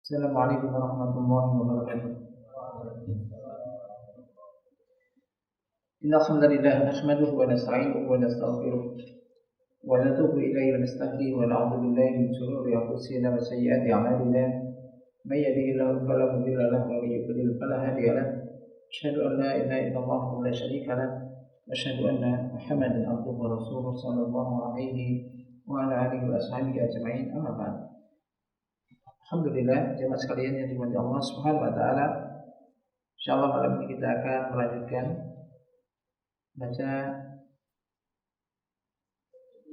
Assalamualaikum warahmatullahi wabarakatuh. Innal hamdalillah nahmaduhu wa nasta'inuhu wa nastaghfiruh wa natubu ilayhi wa nastahdihi wa na'udzu billahi min shururi anfusina wa sayyiati a'malina. May yahdihillahu fala mudilla lahu wa may yudlil fala hadiya lahu. Asyhadu an la ilaha illallah wa la syarika lahu wa asyhadu anna Muhammadan abduhu wa rasuluhu sallallahu alaihi wa ala alihi wa ashabihi ajma'in. Amma ba'd. Alhamdulillah, jemaah sekalian yang dimuliakan Allah Subhanahu wa taala. Insyaallah malam ini kita akan melanjutkan baca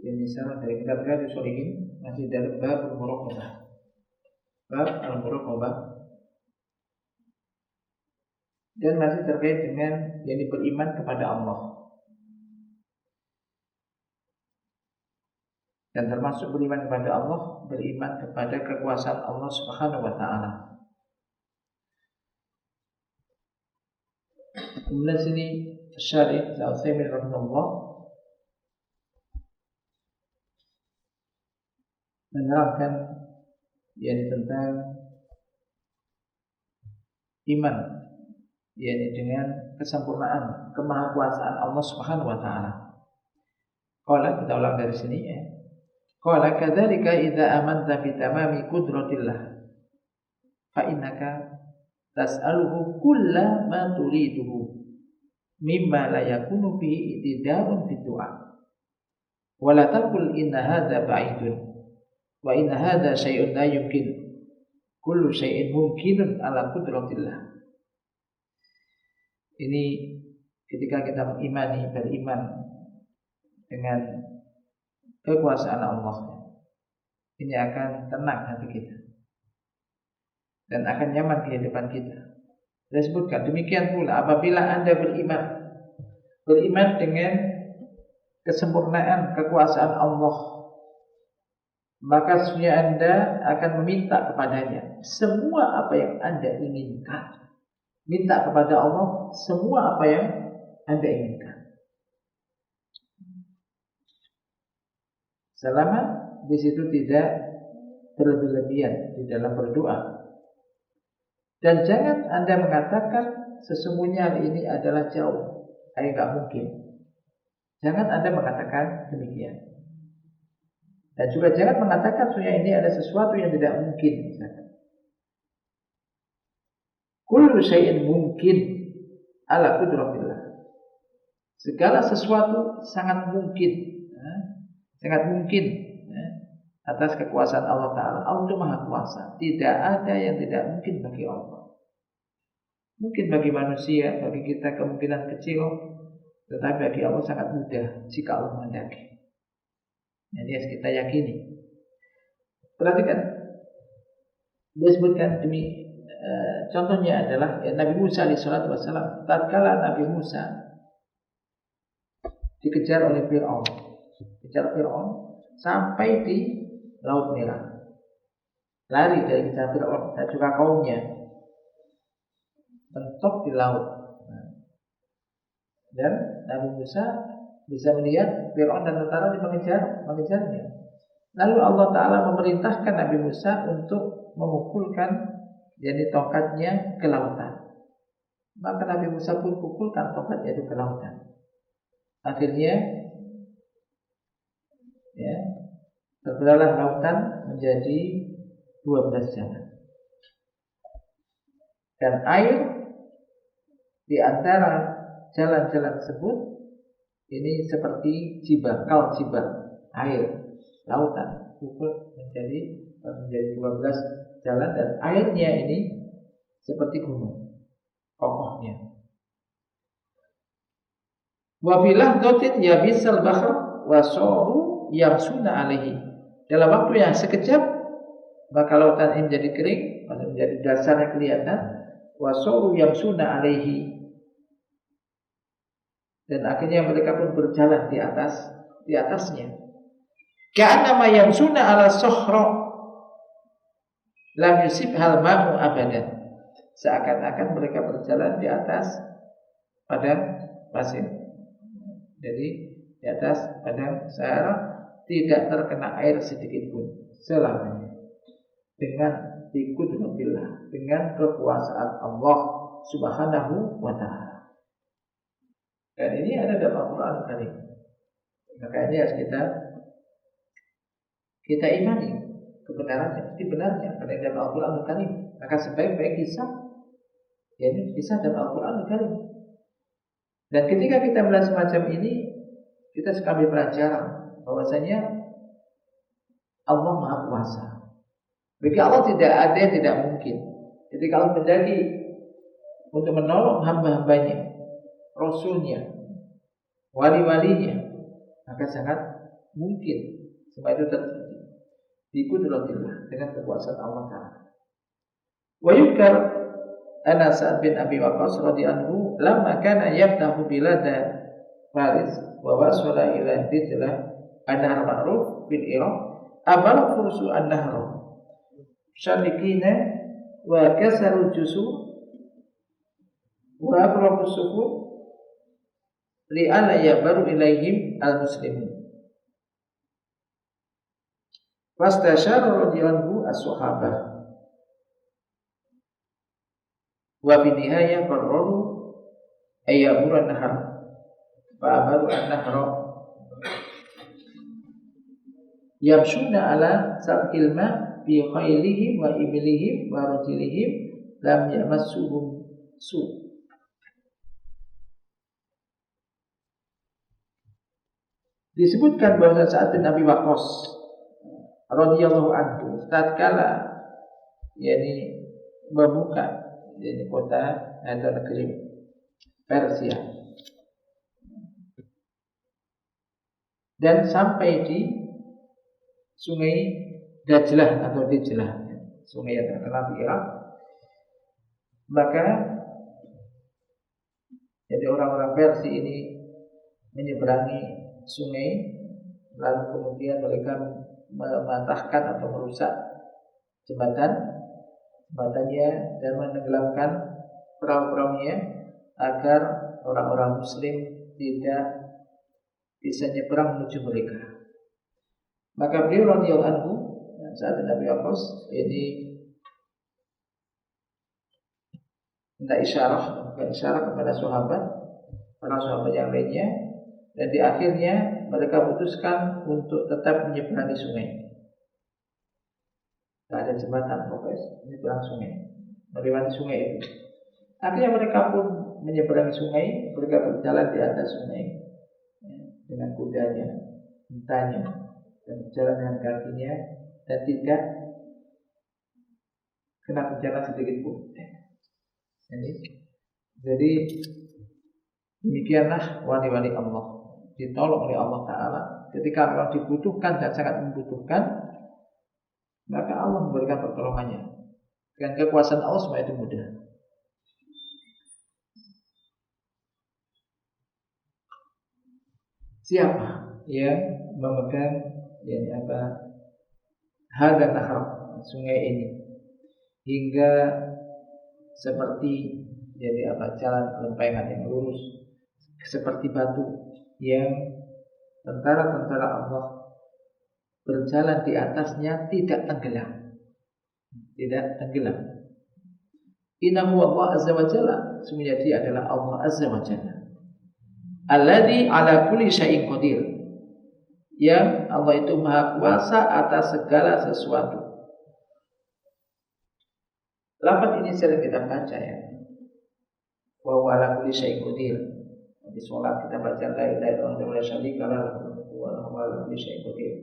yang disarah dari kitab Riyadhus Shalihin, masih dalam bab al-muraqabah. Bab al-muraqabah dan masih terkait dengan yang beriman kepada Allah. Dan termasuk beriman kepada Allah, beriman kepada kekuasaan Allah Subhanahu wa taala. Kemudian sini Syarih Al-Utsaimin rahimahullah menerangkan yakni tentang iman, yakni dengan kesempurnaan kemahakuasaan Allah Subhanahu wa taala. Qala, kita ulang dari sini ya. Qala kadzalika idza amanta bi tamami qudratillah fa innaka tas'aluhu kulla ma turiduhu mimma la yakunu fihi itida'un fi du'a wa la taqul inna hadza ba'idun wa inna hadza syai'un la yumkin kullu syai'in mumkinun ala qudratillah. Ini ketika kita beriman dengan kekuasaan Allah, ini akan tenang hati kita dan akan nyaman kehidupan kita. Saya sebutkan demikian pula apabila Anda beriman dengan kesempurnaan kekuasaan Allah, maka sesungguhnya Anda akan meminta kepadanya semua apa yang Anda inginkan. Minta kepada Allah semua apa yang Anda inginkan, selama di situ tidak berlebihan di dalam berdoa. Dan jangan Anda mengatakan sesungguhnya hal ini adalah jauh, enggak mungkin. Jangan Anda mengatakan demikian. Dan juga jangan mengatakan sesungguhnya ini ada sesuatu yang tidak mungkin. Kullu syai'in mungkin ala qudratillah. Segala sesuatu sangat mungkin. Sangat mungkin atas kekuasaan Allah Ta'ala. Allah itu Maha Kuasa. Tidak ada yang tidak mungkin bagi Allah. Mungkin bagi manusia, bagi kita kemungkinan kecil, tetapi bagi Allah sangat mudah jika Allah menghendaki. Jadi harus kita yakini. Perhatikan, dia sebutkan demi contohnya adalah Nabi Musa alaihissalam. Tatkala Nabi Musa dikejar oleh Fir'aun, sampai di Laut Merah, lari dari kejar Fir'aun dan juga kaumnya, mentok di laut. Dan Nabi Musa bisa melihat Fir'aun dan tentara mengejarnya. Lalu Allah Ta'ala memerintahkan Nabi Musa untuk memukulkan yakni tongkatnya ke lautan. Maka Nabi Musa pun pukulkan tongkatnya itu ke lautan. Akhirnya terbelahlah lautan menjadi 12 jalan. Dan air di antara jalan-jalan tersebut ini seperti kal jibar, air lautan pukul menjadi 12 jalan, dan airnya ini seperti gunung kokohnya. Wa filah dotin yabisal bahr wa soru yamsuna alaihi. Dalam waktu yang sekejap maka lautan ini menjadi kering, menjadi dasarnya kelihatan. Wasoru yamsuna alaihi, dan akhirnya mereka pun berjalan di atasnya. Ka'annama yamsuna ala sohro lam yusibhal ma'u abadan. Seakan-akan mereka berjalan di atas padang pasir. Jadi di atas padang Sahara tidak terkena air sedikit pun selamanya. Dengan bi qudratillah, dengan kekuasaan Allah Subhanahu wa taala. Dan ini ada dalam Al-Qur'an Karim. Maka ini harus kita imani kebenarannya, benarnya karena dalam Al-Qur'an Karim. Maka sebaik-baik kisah, ya ini kisah dalam Al-Qur'an Karim. Dan ketika kita melihat semacam ini, kita suka ambil pelajaran bahwasanya Allah Maha Kuasa. Bagi Allah tidak ada yang tidak mungkin. Jadi kalau menjadi untuk menolong hamba-hambanya, Rasulnya, wali-walinya, maka sangat mungkin semua itu terjadi bi qudratillah, dengan kekuasaan Allah Ta'ala. Wa yukar Ana Sa'ad bin Abi Waqqas radhiyallahu anhu lamma kana yaftahu bilada Faris wa wasala ila Dijlah an-nahr ma'ruf bil Iraq abal fursu an-nahr syarikina wa kasaru jusu wa aqrabu sufur li'ala yabaru ilaihim al-muslimin. Fastasyara radhiyallahu as-sahabah wa fi nihayah qarraru ayyamura an-nahr fa amaru an-nahr yamshuna ala sabqil ma bi khaylihim wa iblihim wa rajulihim lam yamassuhum su. Disebutkan bahwa saat Nabi Waqqas radhiyallahu anhu tatkala yakni membuka yakni kota atau negeri Persia dan sampai di sungai Dajlah atau Dijlah, sungai yang terkenal di Irak, maka jadi orang-orang Persia ini menyeberangi sungai, lalu kemudian mereka mematahkan atau merusak jembatannya dan menenggelamkan perahu-perahunya agar orang-orang Muslim tidak bisa nyeberang menuju mereka. Maka beliau radhiyallahu anhu saat Nabi Waqqas ini minta isyarat kepada para sahabat yang lainnya, dan di akhirnya mereka putuskan untuk tetap menyeberangi sungai. Tidak ada jembatan, pokoknya menyeberang sungai, melewati sungai itu. Akhirnya mereka pun menyeberangi sungai, mereka berjalan di atas sungai dengan kudanya, untanya, dan berjalan dengan kakinya, dan tidak kena bencana sedikit pun. Jadi demikianlah wali-wali Allah, ditolong oleh Allah Ta'ala ketika memang dibutuhkan dan sangat membutuhkan, maka Allah memberikan pertolongannya. Dengan kekuasaan Allah semua itu mudah. Siapa yang memegang hadha nahar, sungai ini, hingga seperti jalan lempengan yang lurus, seperti batu yang tentara-tentara Allah berjalan di atasnya tidak tenggelam. Innahu Allah azza wa jalla, sesungguhnya dia adalah Allah azza wa jalla, alladzi ala kulli syai'in qadir, yang Allah itu maha kuasa atas segala sesuatu. Lafaz ini sering kita baca ya, wa huwa ala kulli syai'in qadir. Di sholat kita baca la ilaha illallah wa la syarika lahu wa huwa ala kulli syai'in qadir.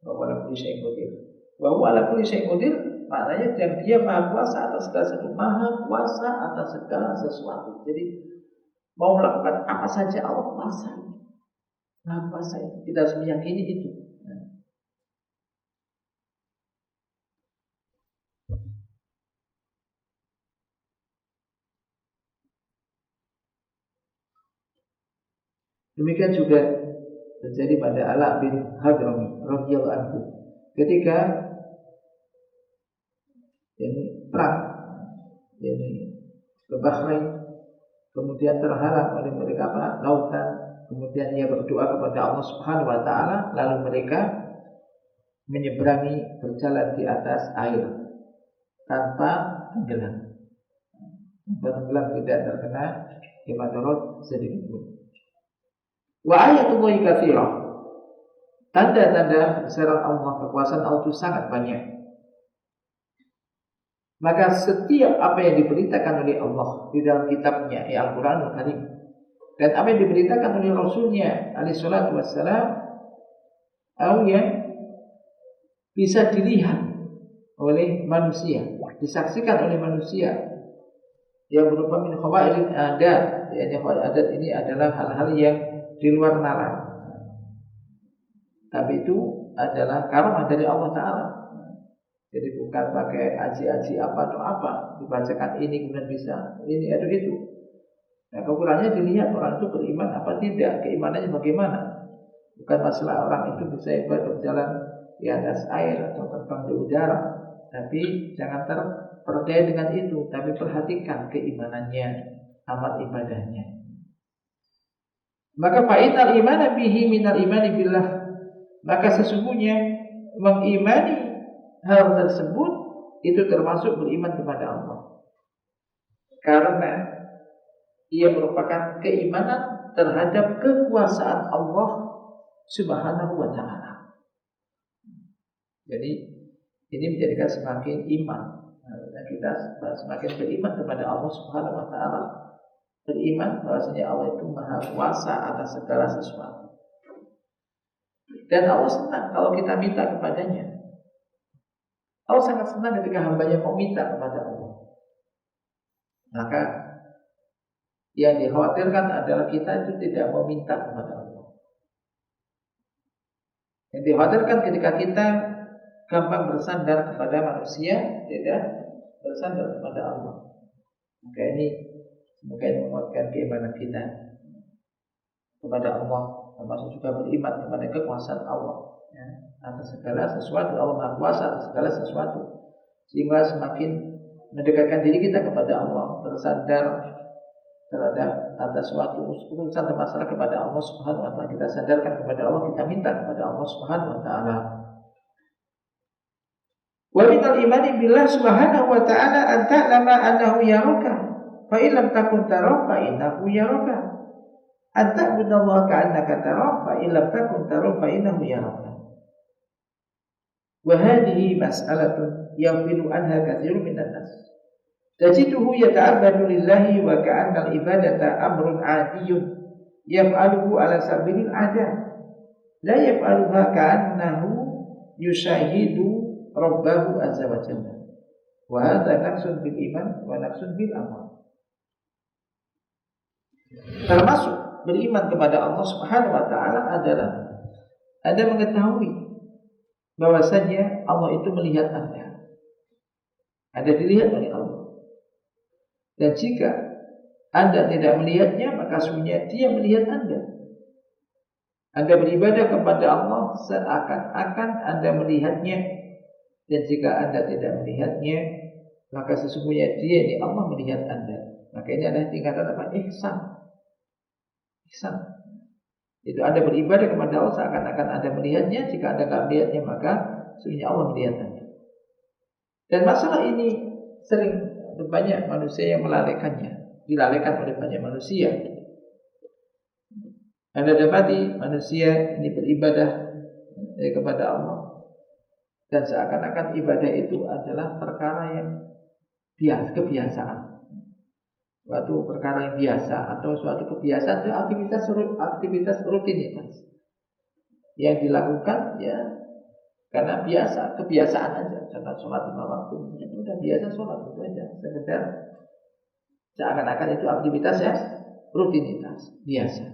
Wa huwa ala kulli syai'in qadir. Wa huwa ala kulli syai'in qadir maknanya dia maha kuasa atas segala sesuatu, maha kuasa atas segala sesuatu. Jadi mau melakukan apa saja Allah kuasa. Maha kuasa itu kita harus meyakini itu. Demikian juga terjadi pada Ala bin Hadrami radhiyallahu anhu ketika perang ke Bahrain, kemudian terhalang oleh mereka lautan, kemudian ia berdoa kepada Allah Subhanahu wa taala, lalu mereka menyeberangi, berjalan di atas air. tanpa tenggelam. Tanpa tenggelam, tidak terkena madarat sedikit pun. Wa ayatullahi katsirah. Tanda-tanda kebesaran Allah, kekuasaan Allah itu sangat banyak. Maka setiap apa yang diberitakan oleh Allah di dalam kitabnya, Al-Quranul Karim, dan apa yang diberitakan oleh Rasulnya alaihi salatu wassalam, yang bisa dilihat oleh manusia, disaksikan oleh manusia, yang berupa min khawairil adat. Yang khawair adat ini adalah hal-hal yang di luar nalar, tapi itu adalah karamah dari Allah Ta'ala. Jadi bukan pakai aji-aji apa atau apa, dibacakan ini kemudian bisa ini atau itu. Nah, kekurangannya dilihat orang itu beriman apa tidak, keimanannya bagaimana. Bukan masalah orang itu bisa berjalan di atas air atau terbang di udara, tapi jangan terperdaya dengan itu, tapi perhatikan keimanannya, amal ibadahnya. Maka fa'inal imana bihi minal imani billah. Maka sesungguhnya mengimani hal tersebut itu termasuk beriman kepada Allah, karena ia merupakan keimanan terhadap kekuasaan Allah Subhanahu wa ta'ala. Jadi ini menjadikan semakin iman, kita semakin beriman kepada Allah Subhanahu wa ta'ala, beriman bahwasanya Allah itu maha kuasa atas segala sesuatu, dan Allah senang kalau kita minta kepadanya. Allah sangat senang ketika hambanya mau minta kepada Allah. Maka yang dikhawatirkan adalah kita itu tidak mau minta kepada Allah. Yang dikhawatirkan ketika kita gampang bersandar kepada manusia, tidak bersandar kepada Allah. Maka ini semoga menguatkan keimanan kita kepada Allah, termasuk juga beriman kepada kekuasaan Allah, ya, atas segala sesuatu. Allah Maha Kuasa atas segala sesuatu, sehingga semakin mendekatkan diri kita kepada Allah, bersandar terhadap atas suatu urusan atau masalah kepada Allah Subhanahu wa ta'ala. Kita sadarkan kepada Allah, kita minta kepada Allah Subhanahu wa ta'ala. Wa minal imani billah Subhanahu wa ta'ala an ta'lama annahu yaraka, fa in lam takun tarahu fa innahu yaraka. An ta'budallaha ka'annaka tarahu, fa in lam takun tarahu fa innahu yaraka. Wa hadhihi mas'alatun yaghfilu anha katsirun minan nas. Tajiduhu yata'abbadu lillahi wa ka'anna al-ibadata amrun 'adiyyun yaf'aluhu 'ala sabilil 'adah, la yaf'aluha ka'annahu yushahidu rabbahu azza wa jalla. Wa hadha naqsun bil iman wa naqsun bil amal. Termasuk beriman kepada Allah Subhanahu wa ta'ala adalah Anda mengetahui bahwasanya Allah itu melihat Anda. Anda dilihat oleh Allah. Dan jika Anda tidak melihatnya, maka sesungguhnya Dia melihat Anda. Anda beribadah kepada Allah seakan-akan Anda melihatnya. Dan jika Anda tidak melihatnya, maka sesungguhnya Dia, ini Allah, melihat Anda. Maka ini adalah tingkatan apa? Ihsan. Ihsan. Itu Anda beribadah kepada Allah seakan-akan Anda melihatnya. Jika Anda tidak melihatnya, maka sesungguhnya Allah melihat Anda. Dan masalah ini sering banyak manusia yang melalaikannya, dilalaikan oleh banyak manusia. Anda dapati manusia ini beribadah kepada Allah, dan seakan-akan ibadah itu adalah perkara yang kebiasaan, suatu perkara yang biasa atau suatu kebiasaan, itu aktivitas rutinitas yang dilakukan ya karena biasa, kebiasaan aja. Contoh sholat 5 waktu, itu udah biasa sholat, itu aja. Sekedar seakan-akan itu aktivitas ya rutinitas biasa.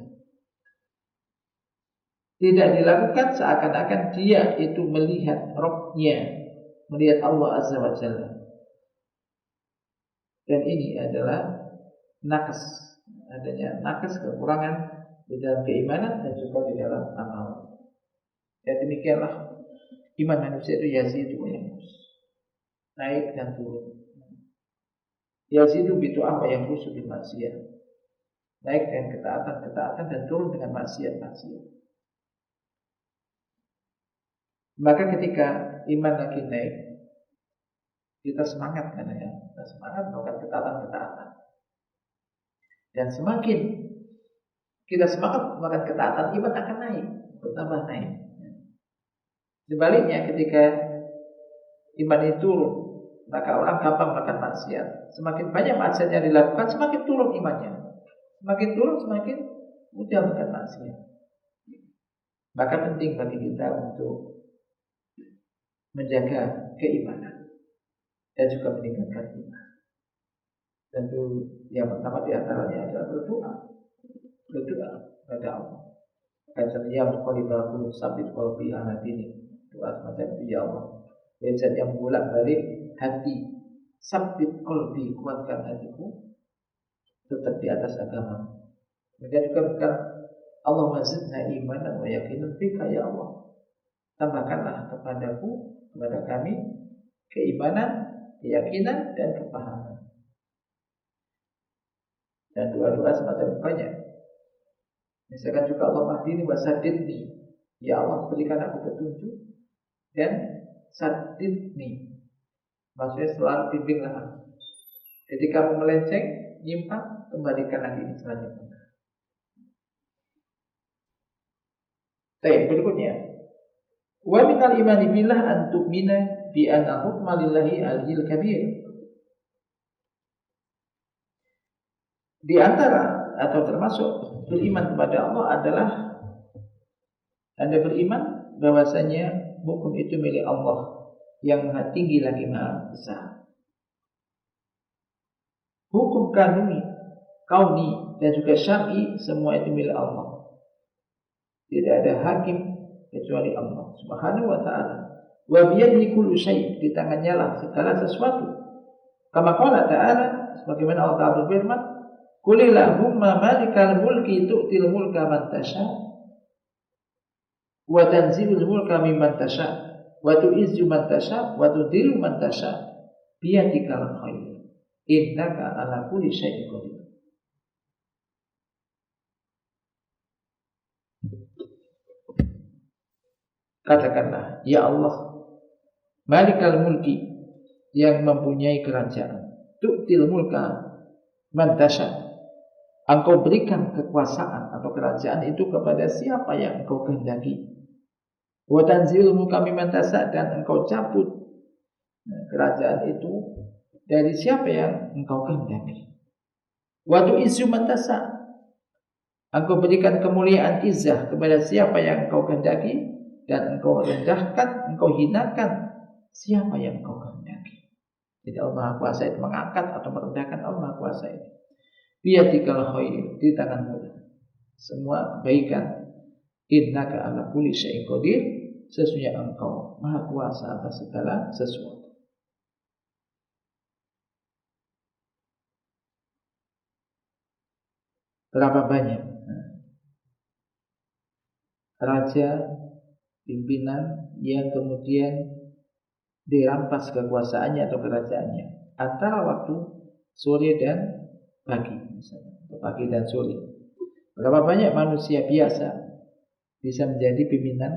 Tidak dilakukan seakan-akan dia itu melihat Rabb-nya, melihat Allah Azza wa Jalla. Dan ini adalah naqs, adanya naqs, kekurangan di dalam keimanan dan juga di dalam amal. Ya demikianlah iman manusia itu yazidu wa yanqus, naik dan turun. Yazidu bi ta'ah wa yanqus bil maksiyah, naik dengan ketaatan dan turun dengan maksiat. Maka ketika iman lagi naik, kita semangat kan ya, kita semangat melakukan ketaatan-ketaatan. Dan semakin kita semangat melakukan ketaatan, iman akan naik, bertambah naik. Sebaliknya ketika iman itu turun, maka orang gampang melakukan maksiat. Semakin banyak maksiat yang dilakukan, semakin turun imannya. Semakin turun, semakin mudah melakukan maksiat. Maka penting bagi kita untuk menjaga keimanan dan juga meningkatkan iman. Tentu yang pertama di antaranya adalah berdoa kepada Allah. Kata ya muqallibal qulub tsabbit qalbi ala dinik. Doa semacam itu, ya Allah, zat yang bolak-balik hati, tsabbit qalbi, kuatkan hatiku tetap di atas agama. Kemudian juga berkata, Allahumma zidna imanan wa yaqinan fika ya Allah. Tambahkanlah kepadaku, kepada kami, keimanan, keyakinan dan kepahaman. Dan doa-doa semacam banyak. Misalkan juga Allah mahdini wa sadidni, ya Allah berikan aku petunjuk dan sadidni, maksudnya selalu bimbinglah aku. Ketika aku melenceng, nyimpang, kembalikan lagi ini selanjutnya. Baik, berikutnya, wa minal imani billah an tu'mina bi anna hukma lillahi al-'aliyyil kabir. Di antara atau termasuk beriman kepada Allah adalah Anda beriman bahwasanya hukum itu milik Allah yang maha tinggi lagi maha besar. Hukum kauni dan juga syar'i semua itu milik Allah. Tidak ada hakim kecuali Allah Subhanahu wa ta'ala. Wa biyadihi kullu syai', di tangannya lah segala sesuatu. Kama qala ta'ala, sebagaimana Allah Ta'ala berfirman, Qulillahumma malikal mulki tu'til mulka man tasha wa tanzilul mulka mimman tasha wa tu'izzu man tasha wa tudhillu man tasha biyadikal khair innaka ala kulli syai'in qadir. Katakanlah, ya Allah, malikal mulki, yang mempunyai kerajaan, tu'til mulka man tasha, Engkau berikan kekuasaan atau kerajaan itu kepada siapa yang Engkau kehendaki. Wa tanzilul mulka mimman tasha, dan Engkau cabut kerajaan itu dari siapa yang Engkau kehendaki. Wa tu'izzu man tasha, Engkau berikan kemuliaan izzah kepada siapa yang Engkau kehendaki, dan Engkau rendahkan, Engkau hinakan siapa yang Engkau kehendaki. Jadi Allah Maha Kuasa itu mengangkat atau merendahkan, Allah Maha Kuasa itu. Biyadikal khair, di tanganmu semua kebaikan. Innaka ala kulli syai'in qadir, sesungguhnya Engkau Maha Kuasa atas segala sesuatu. Berapa banyak raja, pimpinan yang kemudian dirampas kekuasaannya atau kerajaannya antara waktu sore dan pagi, misalnya pagi dan sore. Berapa banyak manusia biasa bisa menjadi pimpinan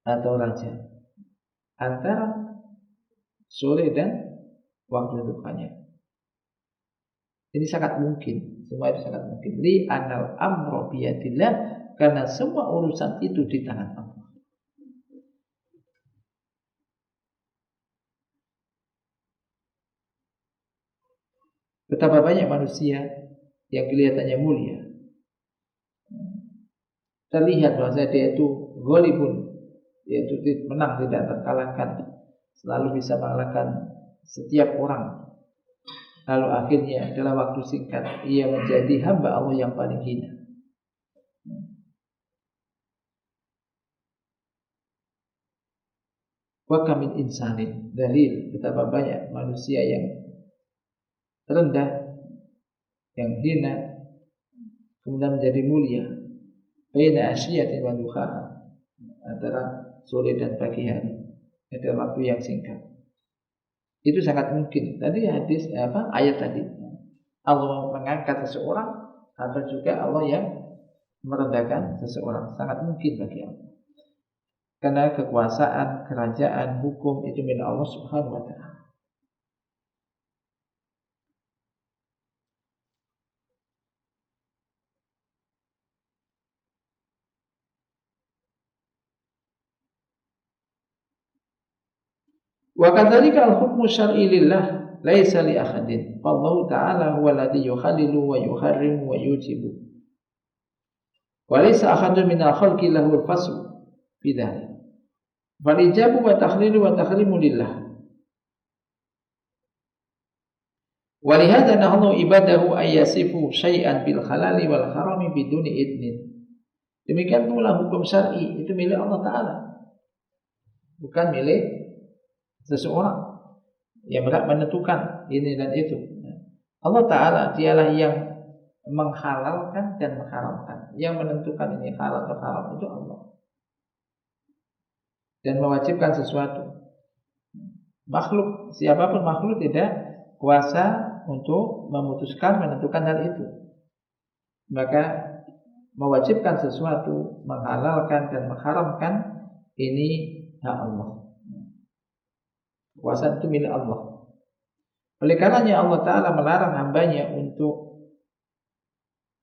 atau raja antara sore dan waktu duhanya. Ini sangat mungkin, semua itu sangat mungkin. Li anal amro biyadillah, karena semua urusan itu di tangan Allah. Betapa banyak manusia yang kelihatannya mulia, terlihat bahwa dia itu ghalibun, yaitu menang, tidak terkalahkan, selalu bisa mengalahkan setiap orang. Lalu akhirnya dalam waktu singkat ia menjadi hamba Allah yang paling hina. Wa kamin insanin, dalil betapa banyak manusia yang rendah, yang hina, kemudian menjadi mulia. Baina asyiyatin wa duhaha, antara sore dan pagi hari, ada waktu yang singkat. Itu sangat mungkin. Tadi hadis ayat tadi, Allah mengangkat seseorang atau juga Allah yang merendahkan seseorang, sangat mungkin bagi Allah. Karena kekuasaan, kerajaan, hukum itu milik Allah Subhanahu wa ta'ala. Wa kadzalika al-hukmu syar'i lillah laisa li ahadin. Wallahu ta'ala huwa alladhi yukhallilu wa yuharrimu wa yujibu. Wa laysa ahadun min al-khalqi lahu al-fasl fi dzalik. Fal ijabu wa takhlilu wa tahrimu lillah. Wa lihadza nahnu ibadahu ay yasifu syai'an bil halali wal harami biduni idnin. Demikian pula hukum syar'i itu milik Allah Ta'ala, bukan milik seseorang yang berhak menentukan ini dan itu. Allah Ta'ala dialah yang menghalalkan dan mengharamkan. Yang menentukan ini halal atau haram itu Allah. Dan mewajibkan sesuatu. Makhluk, siapapun makhluk tidak kuasa untuk memutuskan, menentukan hal itu. Maka mewajibkan sesuatu, menghalalkan dan mengharamkan, ini hak Allah. Kekuasaan itu milik Allah. Oleh karenanya Allah Ta'ala melarang hambanya untuk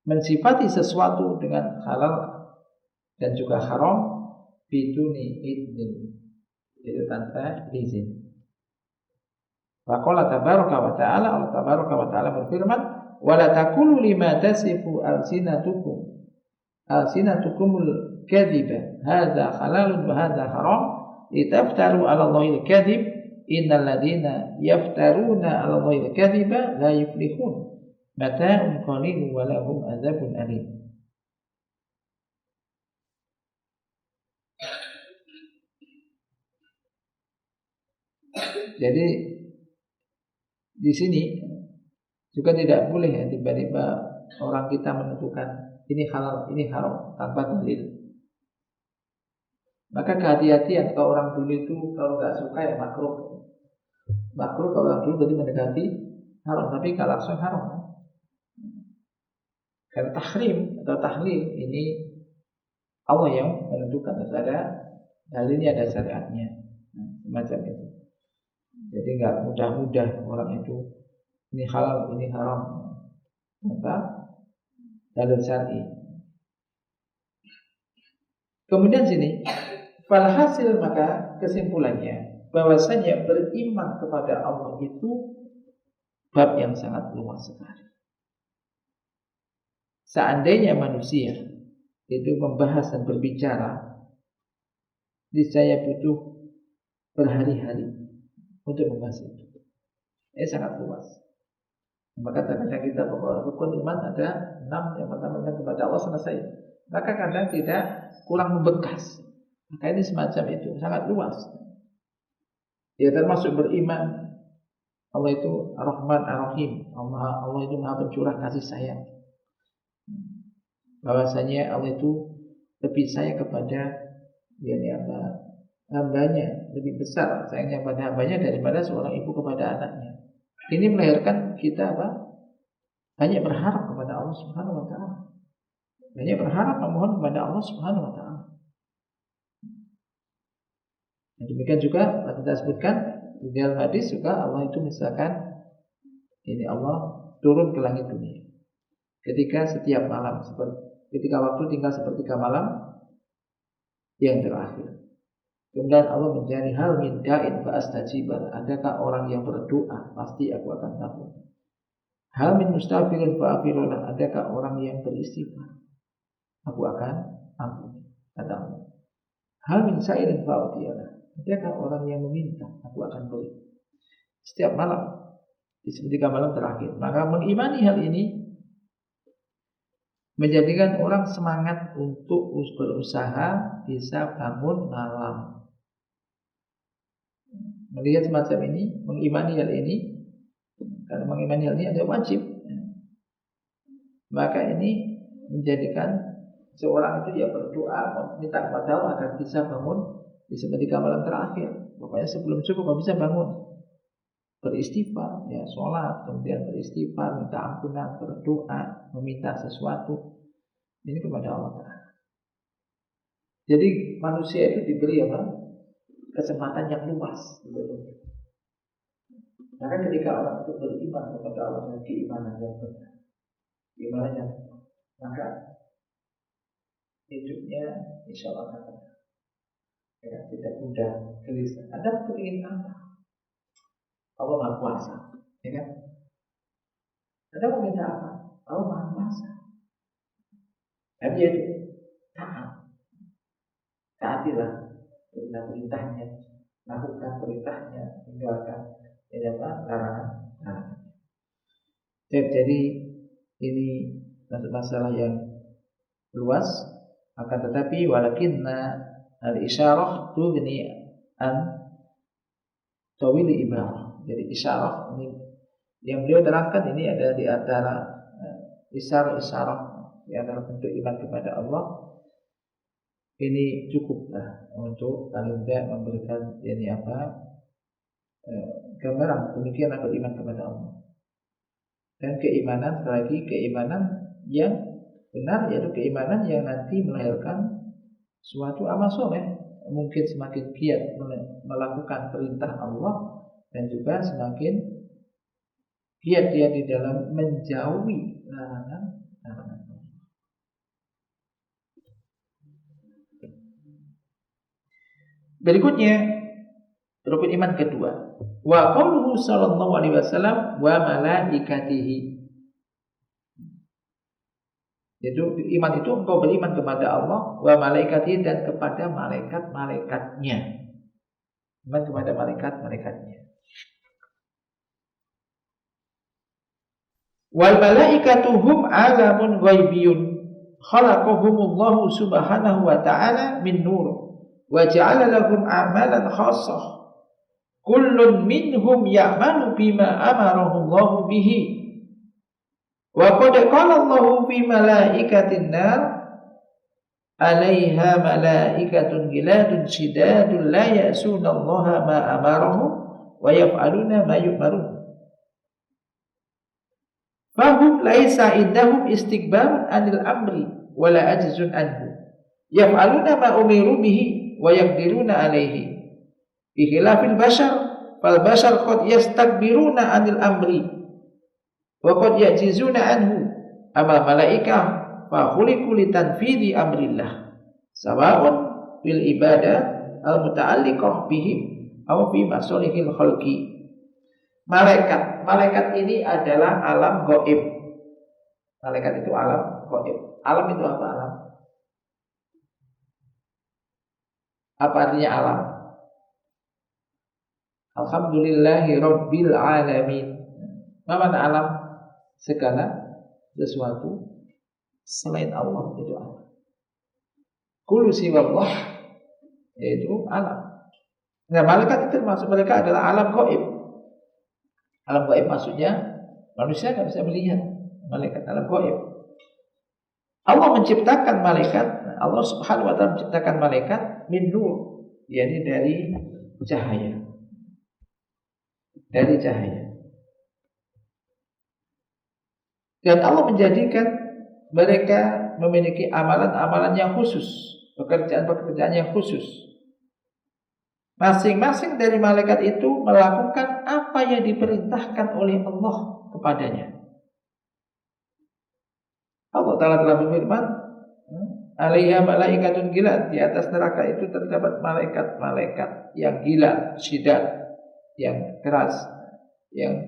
mensifati sesuatu dengan halal dan juga haram biduni idnin, itu tanpa izin. Faqala tabaraka wa ta'ala, Allah tabaraka wa ta'ala berfirman, wala taqulu lima tasifu alsinatukumul kadhiba hadza halalun wa hadza haram litaftaru 'ala Allahil kadhib innal ladzina yaftaruna 'ala Allahil kadhiba la yuflihun mata'un qalilun wa lahum adzabun alim. Jadi di sini juga tidak boleh ya tiba-tiba orang kita menentukan ini halal, ini haram tanpa dalil. Maka kehati-hatian kalau orang dulu itu kalau nggak suka ya makruh. Makruh kalau orang dulu berarti mendekati haram, tapi kalau langsung haram. Karena tahrim atau tahlil ini Allah yang menentukan, harus ada dalilnya, ada syariatnya, semacam itu. Jadi nggak mudah-mudah orang itu ini halal, ini haram tanpa dalil syar'i. Kemudian sini, falhasil, maka kesimpulannya bahwasanya beriman kepada Allah itu bab yang sangat luas sekali. Seandainya manusia itu membahas dan berbicara, niscaya butuh berhari-hari untuk membahas itu. Ini sangat luas. Maka kadang kita bahwa rukun iman ada 6, yang pertama iman kepada Allah selesai. Maka kadang tidak kurang membekas. Maka ini semacam itu, sangat luas. Ya termasuk beriman Allah itu Ar-Rahman Ar-Rahim. Allah itu Maha Pencurah kasih sayang. Bahwasanya Allah itu lebih sayang kepada hambanya, lebih besar sayangnya pada hambanya daripada seorang ibu kepada anaknya. Ini melahirkan kita banyak berharap kepada Allah Subhanahu wa ta'ala. Banyak berharap memohon kepada Allah Subhanahu wa ta'ala. Dan demikian juga kita sebutkan di dalam hadis juga Allah itu misalkan ini Allah turun ke langit dunia ketika setiap malam, ketika waktu tinggal sepertiga malam yang terakhir. Kemudian Allah mencari hal min da'in fa astajibah. Adakah orang yang berdoa, pasti aku akan kabul. Hal min mustaghfirin fa aghfirullah. Adakah orang yang beristighfar, aku akan ampuni. Kata Allah. Hal min sa'irin fa utiyalah. Adakah orang yang meminta, aku akan beri. Setiap malam, di sepertiga malam terakhir. Maka mengimani hal ini menjadikan orang semangat untuk berusaha bisa bangun malam. Melihat semacam ini, mengimani hal ini, karena mengimani hal ini ada wajib, maka ini menjadikan seorang itu dia berdoa minta kepada Allah agar bisa bangun di sepertiga malam terakhir. Pokoknya sebelum subuh bisa bangun, beristighfar, ya sholat, kemudian beristighfar, minta ampunan, berdoa, meminta sesuatu ini kepada Allah Ta'ala. Jadi manusia itu diberi kesempatan yang luas. Maka ketika orang itu beriman kepada Allah dengan keimanan yang benar, keimanan yang benar, maka hidupnya insya Allah akan benar. Ya, tidak mudah gelisah. Anda ingin apa? Allah Maha Kuasa, ya kan? Anda mau minta apa? Allah Maha Kuasa. Tapi itu taatilah perintah-perintahnya, lakukan perintahnya, tinggalkan larangan. Jadi ini masalah yang luas, akan tetapi walakinna al-isyarah tughni an tawili ibarah. Jadi isyarah ini yang beliau terangkan ini adalah di antara isyarah di antara bentuk iman kepada Allah. Ini cukuplah untuk paling tidak memberikan gambaran demikian beriman kepada Allah. Dan keimanan, lagi keimanan yang benar, yaitu keimanan yang nanti melahirkan suatu amal soleh. Mungkin semakin giat melakukan perintah Allah dan juga semakin giat dia di dalam menjauhi larangan. Berikutnya rukun iman kedua, wa qauluhu sallallahu alaihi wasallam wa malaikatihi. Itu iman itu engkau beriman kepada Allah, wa malaikatihi, dan kepada malaikat-malaikatnya. Iman kepada malaikat-malaikatnya. Wal malaikatuhum alamun ghaibiyun khalaqahumullahu subhanahu wa ta'ala min nur wa ja'ala lahum a'malan khassah kullun minhum ya'malu bima amarahu Allah bihi wa qad qala Allah fi malaikatin nar 'alaiha malaikatun giladun shidadun la ya'suna Allah ma amarahum wa yaf'aluna ma yu'marun. Fahum laisa indahum istikbarun anil amri wala ajzun anhu yaf'aluna ma umiru bihi wa yaqdiruna alaihi bikhilafil bashar fal bashar qad yastakbiruna anil amri wa qad yajizuna anhu amma malaikah fa khuliqu litanfidhi amrillah sawa'un bil ibadah al muta'alliqah bihim aw fi masalihil khalqi. Malaikat ini adalah alam gaib. Malaikat itu alam gaib. Alam itu apa alam? Apa artinya alam? Alhamdulillahi Rabbil Alamin. Apa makna alam? Segala sesuatu selain Allah itu alam. Kullu siwallah yaitu alam. Nah, malaikat itu termasuk, mereka adalah alam gaib. Alam gaib maksudnya manusia tidak bisa melihat. Malaikat alam gaib. Allah menciptakan malaikat. Allah subhanahu wa ta'ala menciptakan malaikat min nur, yakni dari cahaya. Dari cahaya. Dan Allah menjadikan mereka memiliki amalan-amalan yang khusus, pekerjaan-pekerjaan yang khusus. Masing-masing dari malaikat itu melakukan apa yang diperintahkan oleh Allah kepadanya. Allah Ta'ala telah berfirman, alaiha malaikatun gilad, di atas neraka itu terdapat malaikat-malaikat yang gila, syidad, yang keras, yang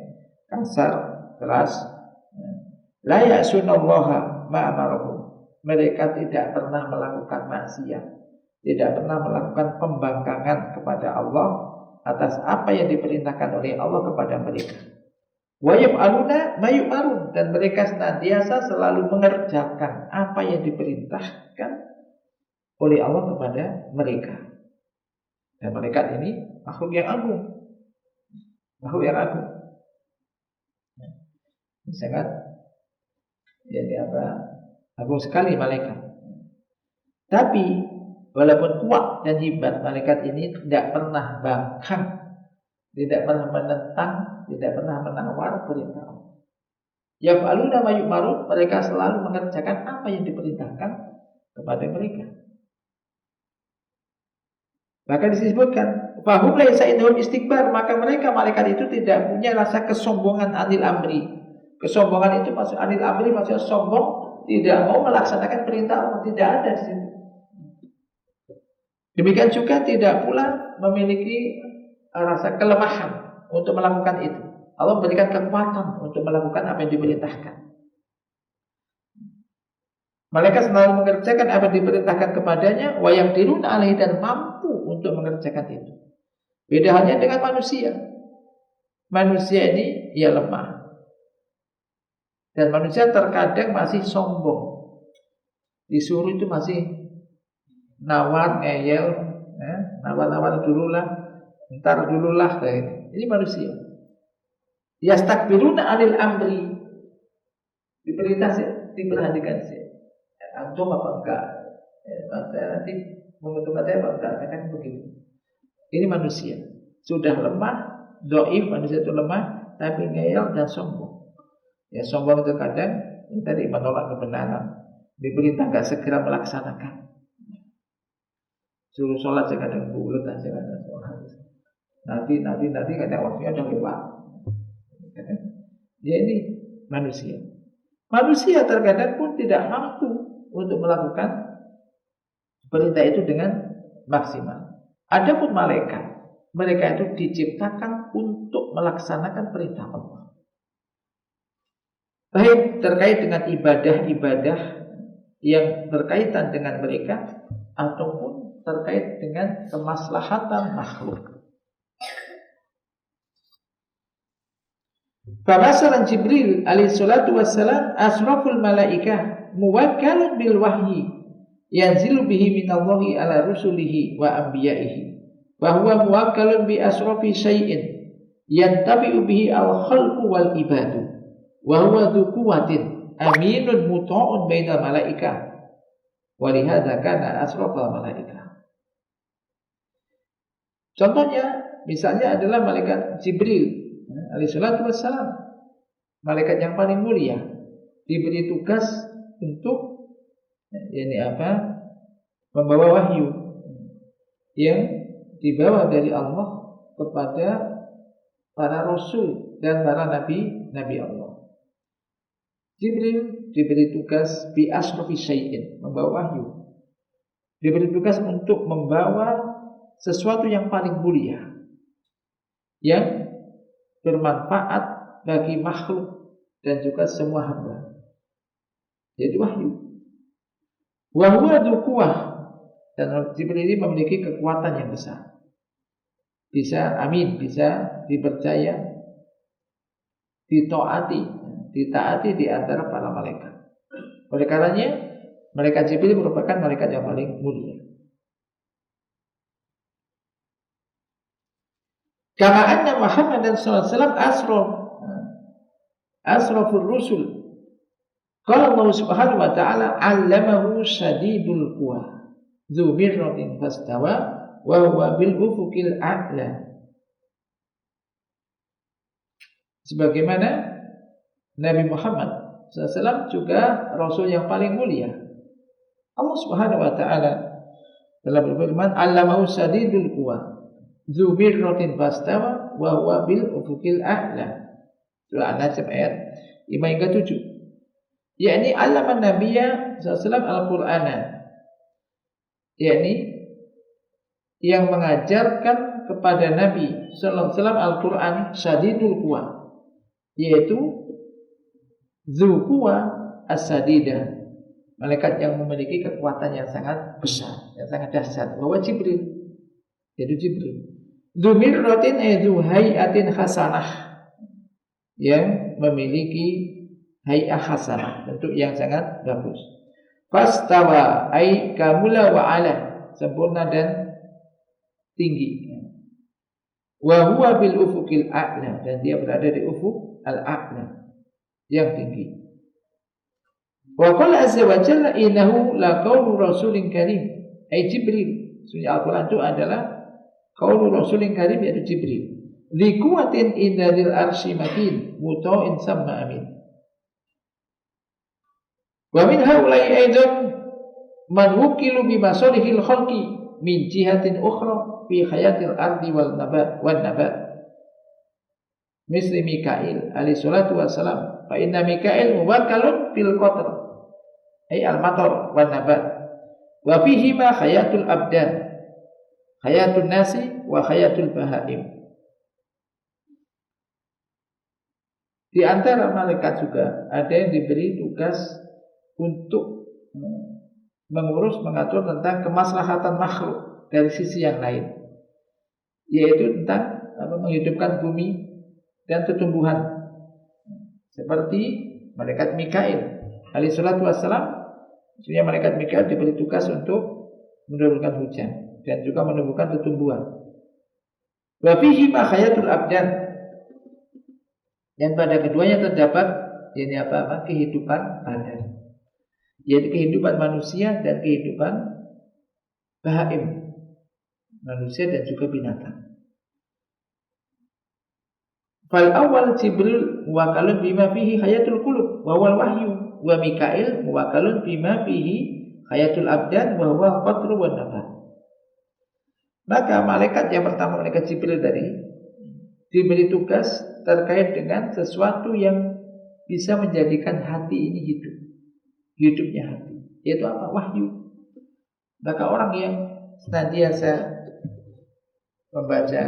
kasar, keras. La ya'sunallaha ma'amarahum. Mereka tidak pernah melakukan maksiat, tidak pernah melakukan pembangkangan kepada Allah atas apa yang diperintahkan oleh Allah kepada mereka. Wa yaf'aluna ma yu'marun, dan mereka senantiasa selalu mengerjakan apa yang diperintahkan oleh Allah kepada mereka. Dan malaikat ini makhluk yang agung. Makhluk yang agung. Ini sangat agung sekali malaikat. Tapi walaupun kuat dan hebat, malaikat ini tidak pernah bangkang, tidak pernah menentang, tidak pernah menawar perintah Allah. Yaf'aluna ma yu'marun, mereka selalu mengerjakan apa yang diperintahkan kepada mereka. Bahkan disebutkan, fahum laisa indahum istikbar, maka mereka malaikat itu tidak punya rasa kesombongan anil amri. Kesombongan itu maksud anil amri, maksudnya sombong, tidak mau melaksanakan perintah Allah, tidak ada di situ. Demikian juga tidak pula memiliki rasa kelemahan. untuk melakukan itu. Allah memberikan kekuatan untuk melakukan apa yang diperintahkan. Malaikat selalu mengerjakan apa yang diperintahkan kepadanya, wa yaqdiruna alaihi, dan mampu untuk mengerjakan itu. Beda halnya dengan manusia. Manusia ini ia lemah. Dan manusia terkadang masih sombong. Disuruh itu masih nawar, ngeyel, nawar-nawar dululah, ntar dululah. Ini manusia. Yastakbiruna anil amri. Diperintah sih, diperhatikan sih. Antum apa enggak? Saya nanti menguntungkan saya apa enggak? Kan begitu. Ini manusia. Sudah lemah, dhaif, manusia itu lemah, tapi ngeyel dan sombong. Ya, sombong terkadang ini tadi menolak kebenaran. Diperintah enggak segera melaksanakan. Suruh sholat kadang bulat aja kadang sholat. Nanti kadang waktunya udah lewat. Dia ini manusia. Manusia terkadang pun tidak mampu untuk melakukan perintah itu dengan maksimal. Adapun malaikat, mereka itu diciptakan untuk melaksanakan perintah Allah. Baik terkait dengan ibadah-ibadah yang berkaitan dengan mereka, ataupun terkait dengan kemaslahatan makhluk. Fabasaran Jibril alaihi salatu wassalam asraful malaikah muwakkalun bil wahyi yanzilu bihi minallahi ala rusulihi wa anbiya'ihi wa huwa muwakkalun bi asrafi syai'in yantabi'u bihi al khalqu wal ibadu wa huwa dzu quwwatin aminun muta'un bainal malaikah wa lihadza kana asrafal malaikah. Contohnya misalnya adalah malaikat Jibril alaihi salatu wassalam, malaikat yang paling mulia, diberi tugas untuk membawa wahyu yang dibawa dari Allah kepada para rasul dan para nabi Allah. Jibril diberi tugas bi asrafi syai'in, membawa wahyu. Diberi tugas untuk membawa sesuatu yang paling mulia, yang bermanfaat bagi makhluk dan juga semua hamba. Jadi wahyu. Wa huwa dzu quwwah, dan Jibril ini memiliki kekuatan yang besar. Bisa amin, bisa dipercaya, ditaati di antara para malaikat. Oleh karenanya, malaikat Jibril merupakan malaikat yang paling mulia. Kama anna Muhammadan sallallahu alaihi wasallam asrafur rusul. Qala Allah Subhanahu wa ta'ala 'allamahu syadidul quwa dzu mirratin fastawa wa huwa bil ufuqil a'la. Sebagaimana Nabi Muhammad SAW juga Rasul yang paling mulia. Allah Subhanahu wa ta'ala telah berfirman 'allamahu syadidul quwa dzu mirratin fastawa wa huwa bil ufuqil a'la. Surah An-Najm ayat 5 hingga 7. Yakni allaman nabiyya sallallahu al-Qur'ana. Yakni yang mengajarkan kepada Nabi sallallahu alaihi wasallam Al-Qur'an syadidul quwa, yaitu dzu quwa as-sadidah, malaikat yang memiliki kekuatan yang sangat besar, yang sangat dahsyat. Bahwa Jibril, yaitu Jibril. Dzumiratin dzu hayatin hasanah, yang memiliki hay'ah hasanah, bentuk yang sangat bagus. Fastawa ay kamula wa ala, sempurna dan tinggi. Wa huwa bil ufuqil a'la, dan dia berada di ufuk al-a'la, yang tinggi. Wa qala azza wa jalla innahu la qaulu rasulin karim, ay Jibril. Sesungguhnya Al-Qur'an itu adalah qaulu rasulin karim, yaitu Jibril. Li quwwatin indal arsy makin muta'in samma amin. Wa min haula'i aidan man wukilu bi masalihil khalqi min jihatin ukhra fi hayatil ardi wal nabat wan nabat. Misli Mikail alaihi salatu wassalam, fa inna Mikail muwakkalun fil qatr ay al matar wan nabat. Wa fihi ma hayatul abdan, hayatun nasi wa hayatul bahaim. Di antara malaikat juga ada yang diberi tugas untuk mengurus, mengatur tentang kemaslahatan makhluk dari sisi yang lain, yaitu tentang menghidupkan bumi dan tumbuhan. Seperti malaikat Mikail alaihi salatu wassalam, maksudnya malaikat Mikail diberi tugas untuk menurunkan hujan dan juga menumbuhkan tumbuhan. Wa fihi ma hayatul abdan, dan pada keduanya terdapat ini kehidupan badan, yaitu kehidupan manusia dan kehidupan bahaim, manusia dan juga binatang. Fal awal Jibril muwakkalun bima fihi hayatul qulub wa wal wahyu, wa Mikail muwakkalun bima fihi hayatul abdan wa huwa qatru wan nabat. Maka malaikat yang pertama, malaikat Jibril tadi, diberi tugas terkait dengan sesuatu yang bisa menjadikan hati ini hidup, hidupnya hati, yaitu apa? Wahyu. Maka orang yang senantiasa membaca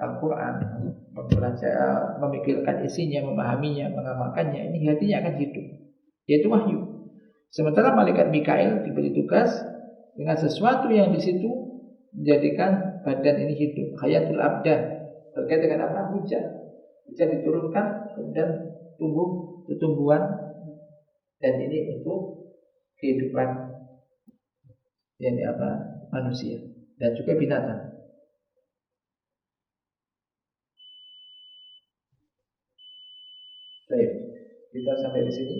Al-Quran, memikirkan isinya, memahaminya, mengamalkannya, ini hatinya akan hidup, yaitu wahyu. Sementara malaikat Mikail diberi tugas dengan sesuatu yang di situ menjadikan badan ini hidup, hayatul abdan, terkait dengan apa? Hujan. Hujan diturunkan, kemudian tumbuh tumbuhan, dan ini untuk kehidupan yang manusia dan juga binatang. Baik, kita sampai di sini.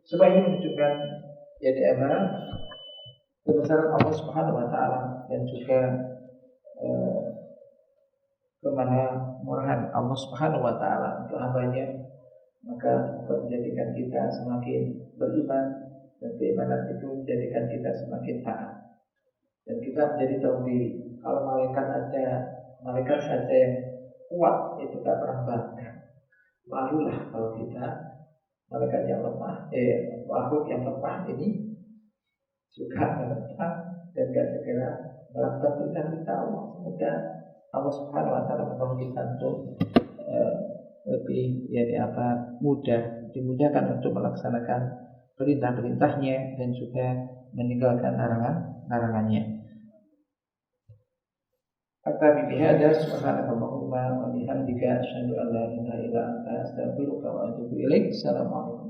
Supaya ini menunjukkan kebesaran Allah Subhanahu wa taala dan juga kemahamurahan Allah Subhanahu wa taala untuk hamba-Nya, maka menjadikan kita semakin beriman, dan keimanan itu menjadikan kita semakin taat. Dan kita menjadi tahu diri, kalau malaikat saja yang kuat itu tak pernah bangga. Malulah kalau kita malaikat yang lemah, makhluk yang lemah ini juga menentang dan gak segera melakukan perintah Allah. Semoga Allah Subhanahu wa taala menolong kita untuk lebih dimudahkan untuk melaksanakan perintah-perintahnya dan juga meninggalkan larangan-larangannya. Aktabi bihadza subhanakallahumma wa bihamdika asyhadu an la ilaha illa anta astaghfiruka wa atubu ilaik. Assalamualaikum.